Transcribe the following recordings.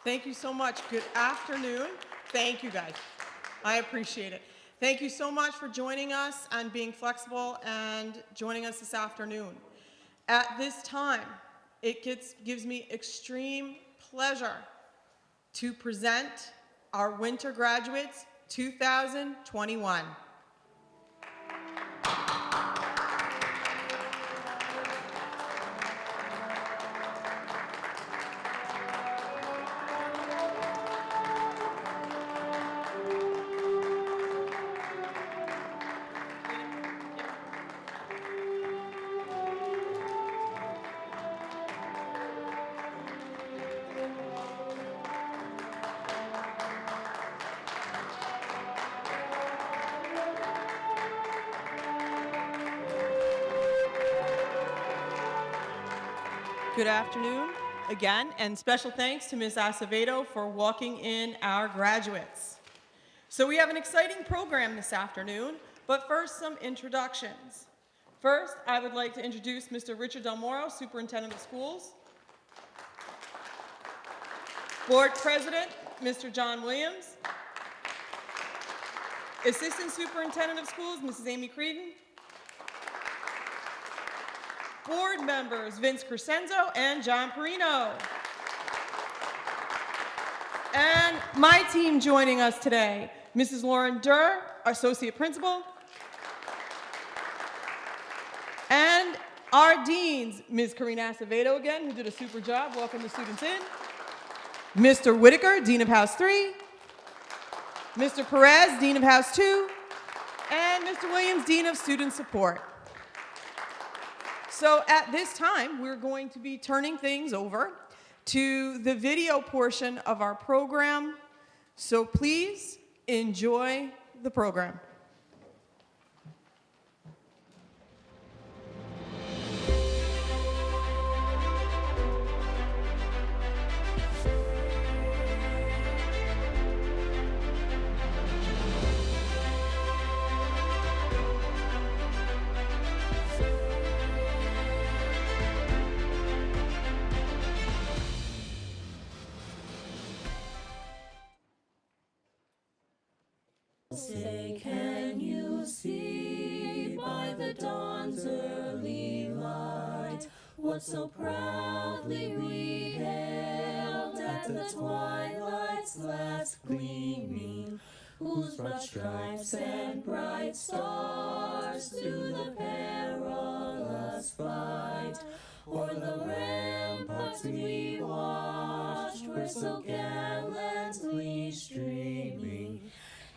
Thank you so much. Good afternoon. Thank you, guys. I appreciate it. Thank you so much for joining us and being flexible and joining us this afternoon. At this time, it gives me extreme pleasure to present our Winter Graduates 2021. Good afternoon again, and special thanks to Ms. Acevedo for walking in our graduates. So we have an exciting program this afternoon, but first some introductions. First, I would like to introduce Mr. Richard Del Moro, Superintendent of Schools. Board President, Mr. John Williams. Assistant Superintendent of Schools, Mrs. Amy Creedon. Board members, Vince Crescenzo and John Perino. And my team joining us today, Mrs. Lauren Durr, Associate Principal. And our deans, Ms. Karina Acevedo again, who did a super job, welcome the students in. Mr. Whitaker, Dean of House 3. Mr. Perez, Dean of House 2. And Mr. Williams, Dean of Student Support. So at this time, we're going to be turning things over to the video portion of our program. So please enjoy the program. Say, can you see by the dawn's early light what so proudly we hailed at the twilight's last gleaming, whose broad stripes and bright stars through the perilous fight o'er the ramparts we watched were so gallantly streaming.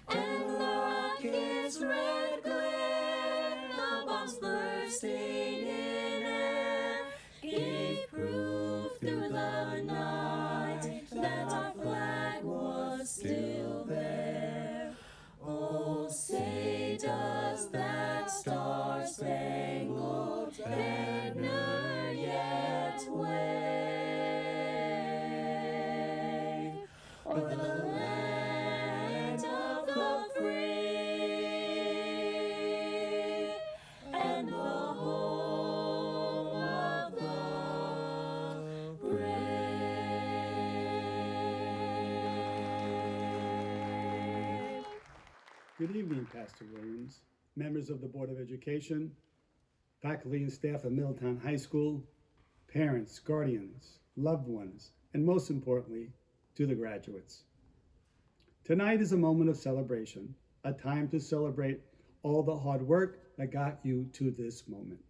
And the rocket's red glare, the bombs bursting in air, gave proof through the night that our flag was still there. Oh, say does that star-spangled banner yet wave o'er the land of the free and the home of the brave. Good evening, Pastor Williams, members of the Board of Education, faculty and staff of Middletown High School, parents, guardians, loved ones, and most importantly, to the graduates. Tonight is a moment of celebration, a time to celebrate all the hard work that got you to this moment.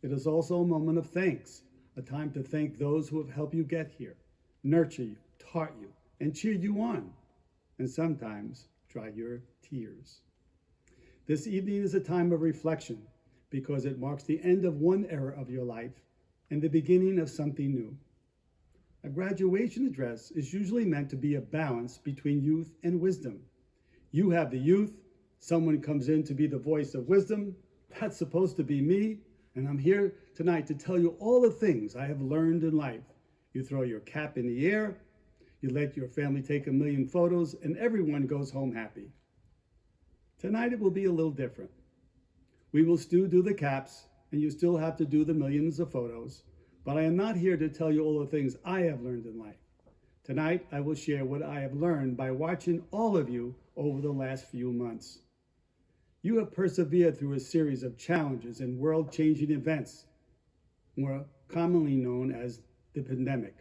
It is also a moment of thanks, a time to thank those who have helped you get here, nurture you, taught you, and cheered you on, and sometimes dried your tears. This evening is a time of reflection because it marks the end of one era of your life and the beginning of something new. A graduation address is usually meant to be a balance between youth and wisdom. You have the youth, someone comes in to be the voice of wisdom. That's supposed to be me, and I'm here tonight to tell you all the things I have learned in life. You throw your cap in the air, you let your family take 1,000,000 photos, and everyone goes home happy. Tonight it will be a little different. We will still do the caps, and you still have to do the millions of photos, but I am not here to tell you all the things I have learned in life. Tonight, I will share what I have learned by watching all of you over the last few months. You have persevered through a series of challenges and world-changing events, more commonly known as the pandemic,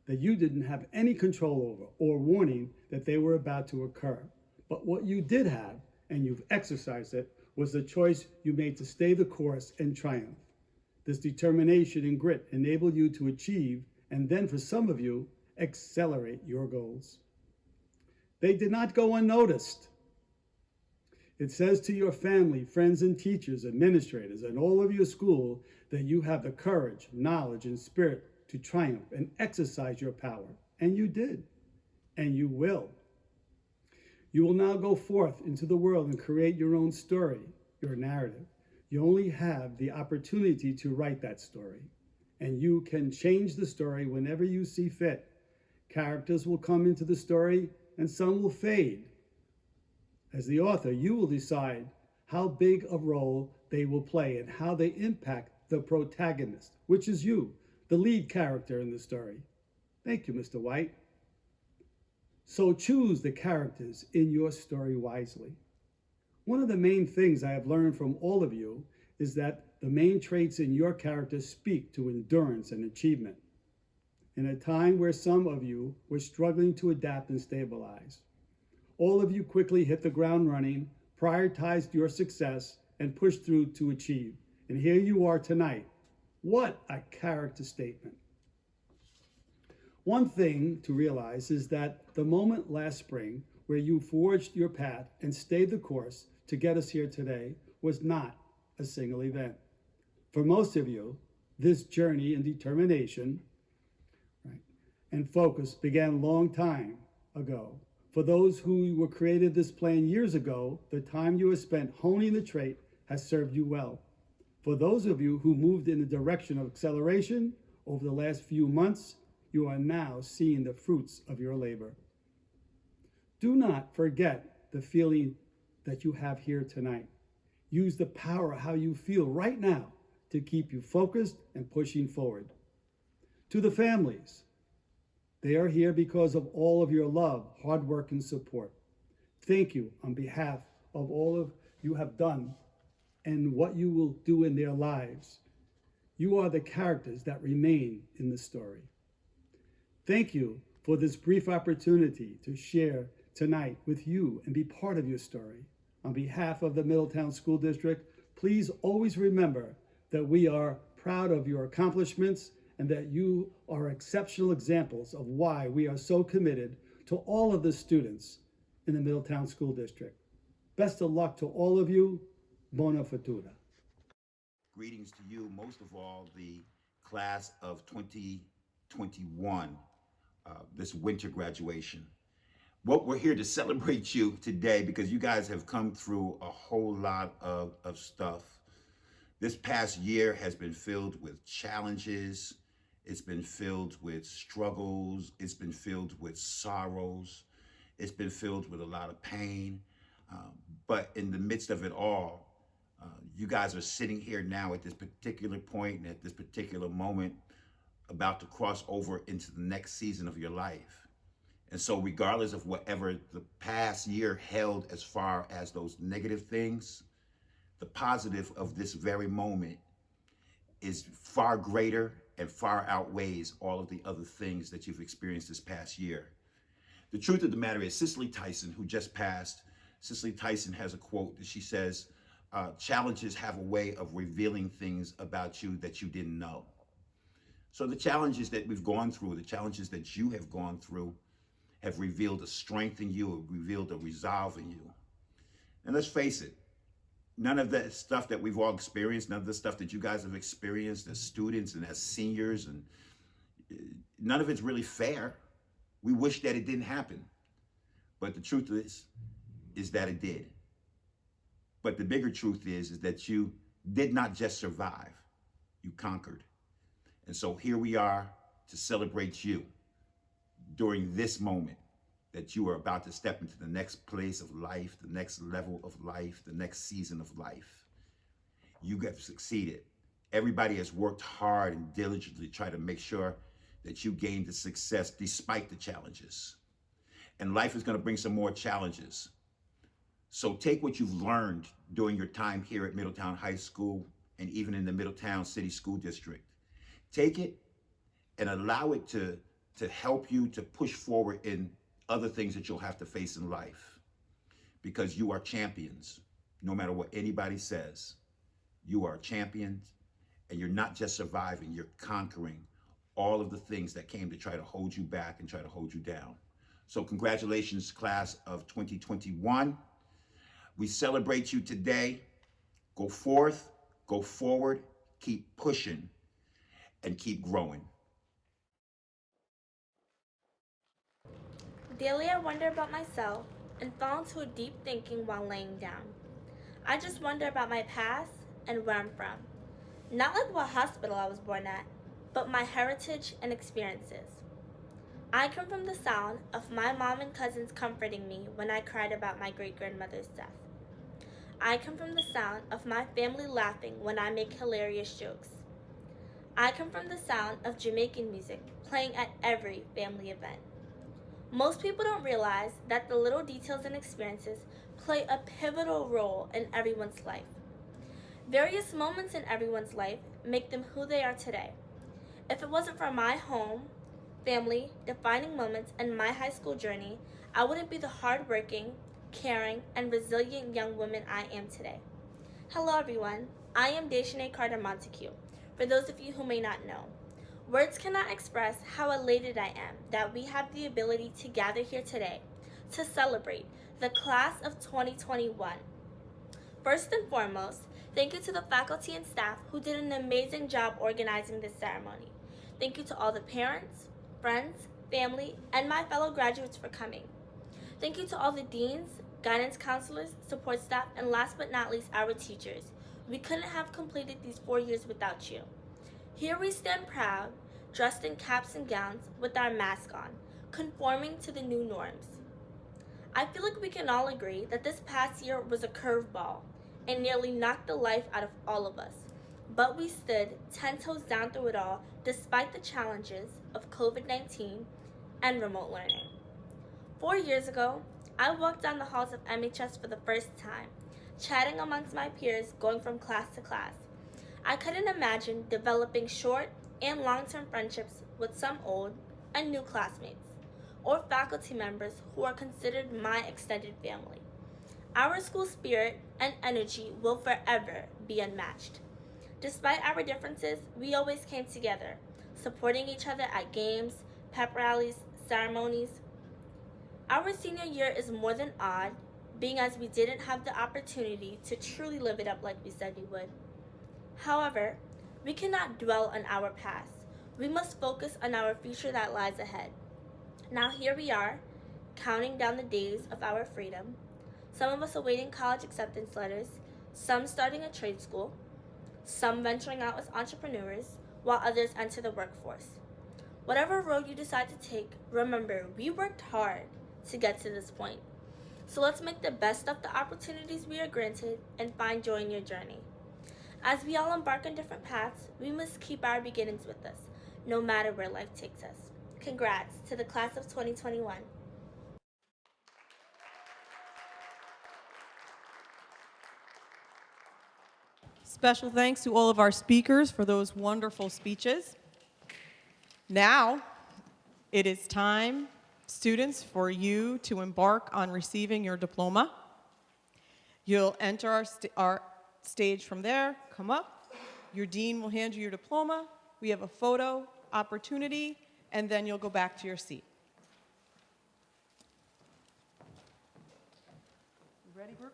that you didn't have any control over or warning that they were about to occur. But what you did have, and you've exercised it, was the choice you made to stay the course and triumph. This determination and grit enabled you to achieve, and then for some of you, accelerate your goals. They did not go unnoticed. It says to your family, friends, and teachers, administrators, and all of your school that you have the courage, knowledge, and spirit to triumph and exercise your power. And you did. And you will. You will now go forth into the world and create your own story, your narrative. You only have the opportunity to write that story. And you can change the story whenever you see fit. Characters will come into the story and some will fade. As the author, you will decide how big a role they will play and how they impact the protagonist, which is you, the lead character in the story. Thank you, Mr. White. So choose the characters in your story wisely. One of the main things I have learned from all of you is that the main traits in your characters speak to endurance and achievement. In a time where some of you were struggling to adapt and stabilize, all of you quickly hit the ground running, prioritized your success, and pushed through to achieve. And here you are tonight. What a character statement. One thing to realize is that the moment last spring where you forged your path and stayed the course to get us here today was not a single event. For most of you, this journey and determination, and focus began a long time ago. For those who were created this plan years ago, the time you have spent honing the trait has served you well. For those of you who moved in the direction of acceleration over the last few months, you are now seeing the fruits of your labor. Do not forget the feeling that you have here tonight. Use the power of how you feel right now to keep you focused and pushing forward. To the families, they are here because of all of your love, hard work, and support. Thank you on behalf of all of you have done and what you will do in their lives. You are the characters that remain in the story. Thank you for this brief opportunity to share tonight with you and be part of your story. On behalf of the Middletown School District, please always remember that we are proud of your accomplishments and that you are exceptional examples of why we are so committed to all of the students in the Middletown School District. Best of luck to all of you. Bona fortuna. Greetings to you, most of all, the class of 2021, this winter graduation. Well, we're here to celebrate you today because you guys have come through a whole lot of stuff. This past year has been filled with challenges. It's been filled with struggles. It's been filled with sorrows. It's been filled with a lot of pain. But in the midst of it all, you guys are sitting here now at this particular point and at this particular moment about to cross over into the next season of your life. And so regardless of whatever the past year held as far as those negative things, the positive of this very moment is far greater and far outweighs all of the other things that you've experienced this past year. The truth of the matter is Cicely Tyson, who just passed, Cicely Tyson has a quote that she says, challenges have a way of revealing things about you that you didn't know. So the challenges that we've gone through, the challenges that you have gone through have revealed a strength in you, revealed a resolve in you. And let's face it, none of that stuff that we've all experienced, none of the stuff that you guys have experienced as students and as seniors, and none of it's really fair. We wish that it didn't happen. But the truth is that it did. But the bigger truth is that you did not just survive, you conquered. And so here we are to celebrate you during this moment that you are about to step into the next place of life, the next level of life, the next season of life. You have succeeded. Everybody has worked hard and diligently to try to make sure that you gained the success despite the challenges. And life is going to bring some more challenges. So take what you've learned during your time here at Middletown High School and even in the Middletown City School District. Take it and allow it to help you to push forward in other things that you'll have to face in life. Because you are champions, no matter what anybody says. You are champions, and you're not just surviving, you're conquering all of the things that came to try to hold you back and try to hold you down. So congratulations, class of 2021. We celebrate you today. Go forth, go forward, keep pushing, and keep growing. Daily I wonder about myself and fall into a deep thinking while laying down. I just wonder about my past and where I'm from. Not like what hospital I was born at, but my heritage and experiences. I come from the sound of my mom and cousins comforting me when I cried about my great-grandmother's death. I come from the sound of my family laughing when I make hilarious jokes. I come from the sound of Jamaican music playing at every family event. Most people don't realize that the little details and experiences play a pivotal role in everyone's life. Various moments in everyone's life make them who they are today. If it wasn't for my home, family, defining moments, and my high school journey, I wouldn't be the hardworking, caring, and resilient young woman I am today. Hello everyone, I am Deshanae Carter Montague, for those of you who may not know. Words cannot express how elated I am that we have the ability to gather here today to celebrate the class of 2021. First and foremost, thank you to the faculty and staff who did an amazing job organizing this ceremony. Thank you to all the parents, friends, family, and my fellow graduates for coming. Thank you to all the deans, guidance counselors, support staff, and last but not least, our teachers. We couldn't have completed these 4 years without you. Here we stand proud, dressed in caps and gowns with our mask on, conforming to the new norms. I feel like we can all agree that this past year was a curveball and nearly knocked the life out of all of us. But we stood 10 toes down through it all despite the challenges of COVID-19 and remote learning. 4 years ago, I walked down the halls of MHS for the first time, chatting amongst my peers going from class to class. I couldn't imagine developing short and long-term friendships with some old and new classmates, or faculty members who are considered my extended family. Our school spirit and energy will forever be unmatched. Despite our differences, we always came together, supporting each other at games, pep rallies, ceremonies. Our senior year is more than odd, being as we didn't have the opportunity to truly live it up like we said we would. However, we cannot dwell on our past. We must focus on our future that lies ahead. Now here we are, counting down the days of our freedom. Some of us awaiting college acceptance letters, some starting a trade school, some venturing out as entrepreneurs, while others enter the workforce. Whatever road you decide to take, remember, we worked hard to get to this point. So let's make the best of the opportunities we are granted and find joy in your journey. As we all embark on different paths, we must keep our beginnings with us, no matter where life takes us. Congrats to the class of 2021. Special thanks to all of our speakers for those wonderful speeches. Now, it is time, students, for you to embark on receiving your diploma. You'll enter our stage from there, come up. Your dean will hand you your diploma. We have a photo opportunity, and then you'll go back to your seat. You ready, Brooke?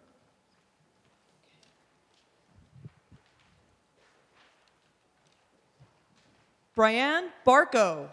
Brianne Barco.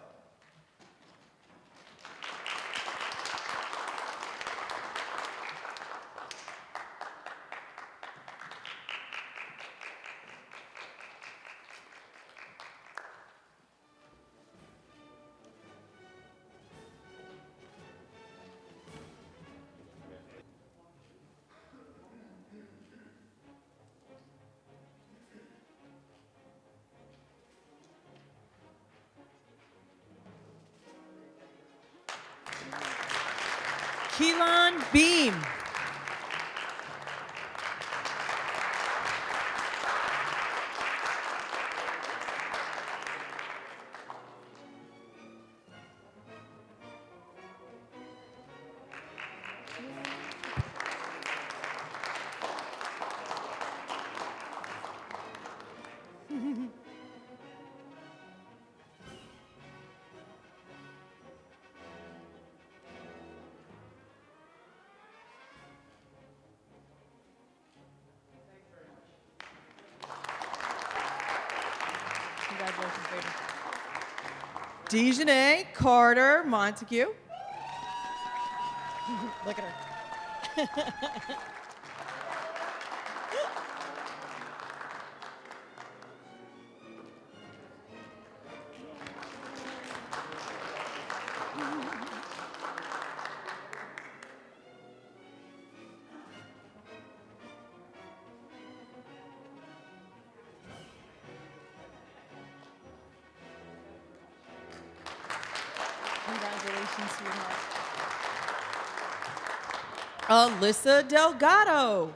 Keelan Beam. Congratulations, baby. Dejanay Carter Montague. Look at her. Congratulations, sweetheart. Alyssa Delgado.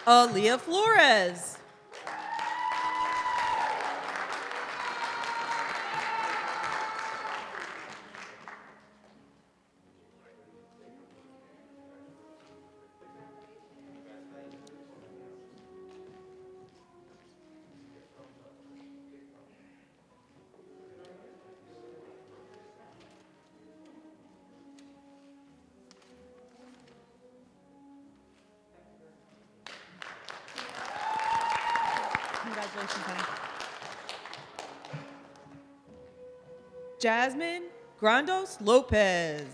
Aaliyah Flores. Congratulations, honey. Jasmine Grandos Lopez.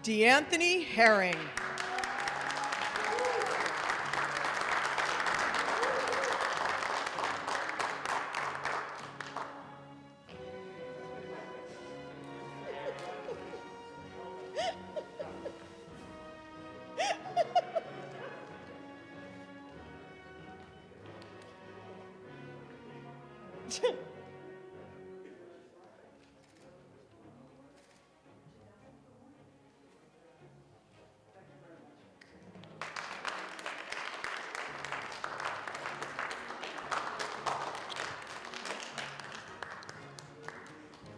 DeAnthony Herring.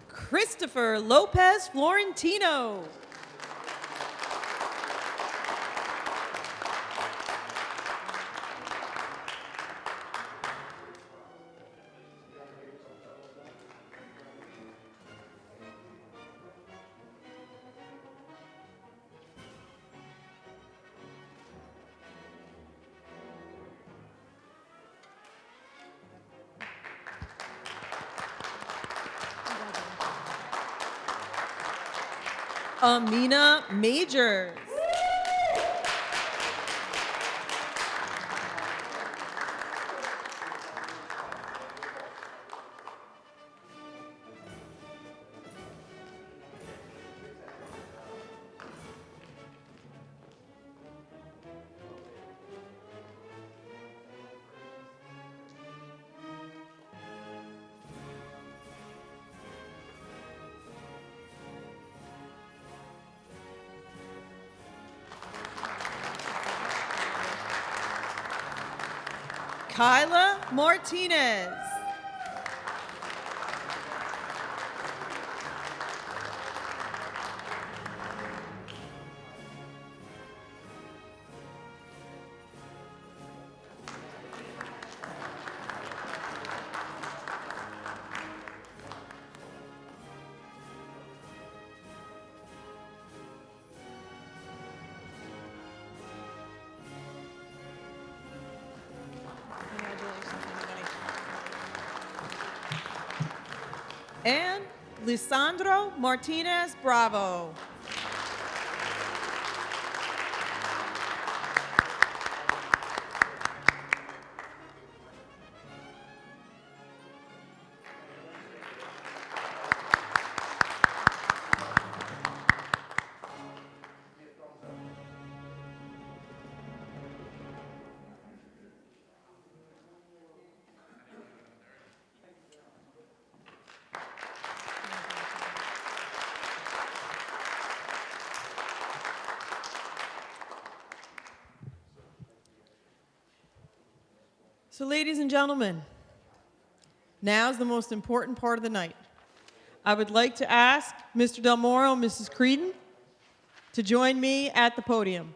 Christopher Lopez Florentino. Amina Majors. Kyla Martinez. and Lisandro Martinez Bravo. So, ladies and gentlemen, now's the most important part of the night. I would like to ask Mr. Del Moro and Mrs. Creedon to join me at the podium.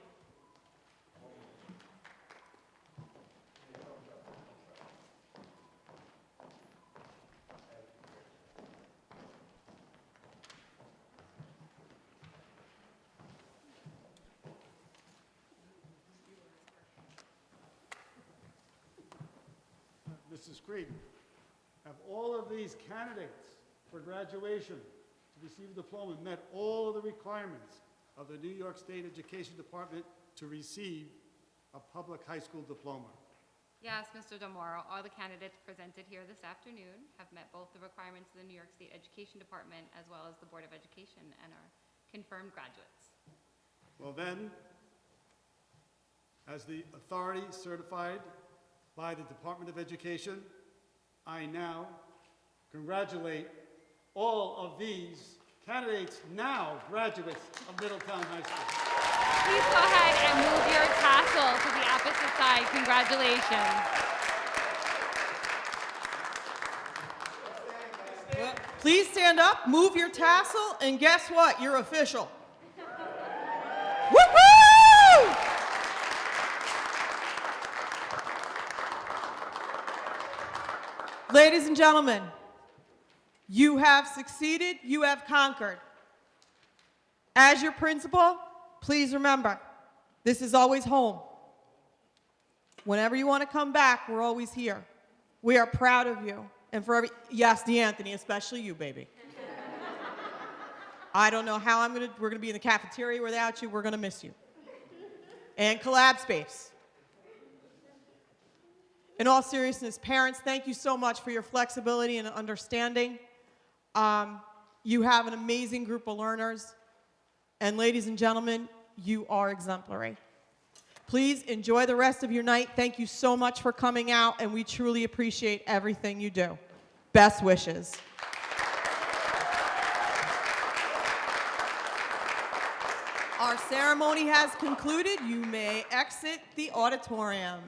Mrs. Creedon, have all of these candidates for graduation to receive a diploma met all of the requirements of the New York State Education Department to receive a public high school diploma? Yes, Mr. Demoro, all the candidates presented here this afternoon have met both the requirements of the New York State Education Department as well as the Board of Education and are confirmed graduates. Well then, as the authority certified by the Department of Education, I now congratulate all of these candidates, now graduates of Middletown High School. Please go ahead and move your tassel to the opposite side. Congratulations. Well, please stand up, move your tassel, and guess what? You're official. Woo-hoo! Ladies and gentlemen, you have succeeded, you have conquered. As your principal, please remember, this is always home. Whenever you want to come back, we're always here. We are proud of you. And for yes, DeAnthony, especially you, baby. I don't know how we're going to be in the cafeteria without you. We're going to miss you. And Collab Space. In all seriousness, parents, thank you so much for your flexibility and understanding. You have an amazing group of learners. And ladies and gentlemen, you are exemplary. Please enjoy the rest of your night. Thank you so much for coming out, and we truly appreciate everything you do. Best wishes. Our ceremony has concluded. You may exit the auditorium.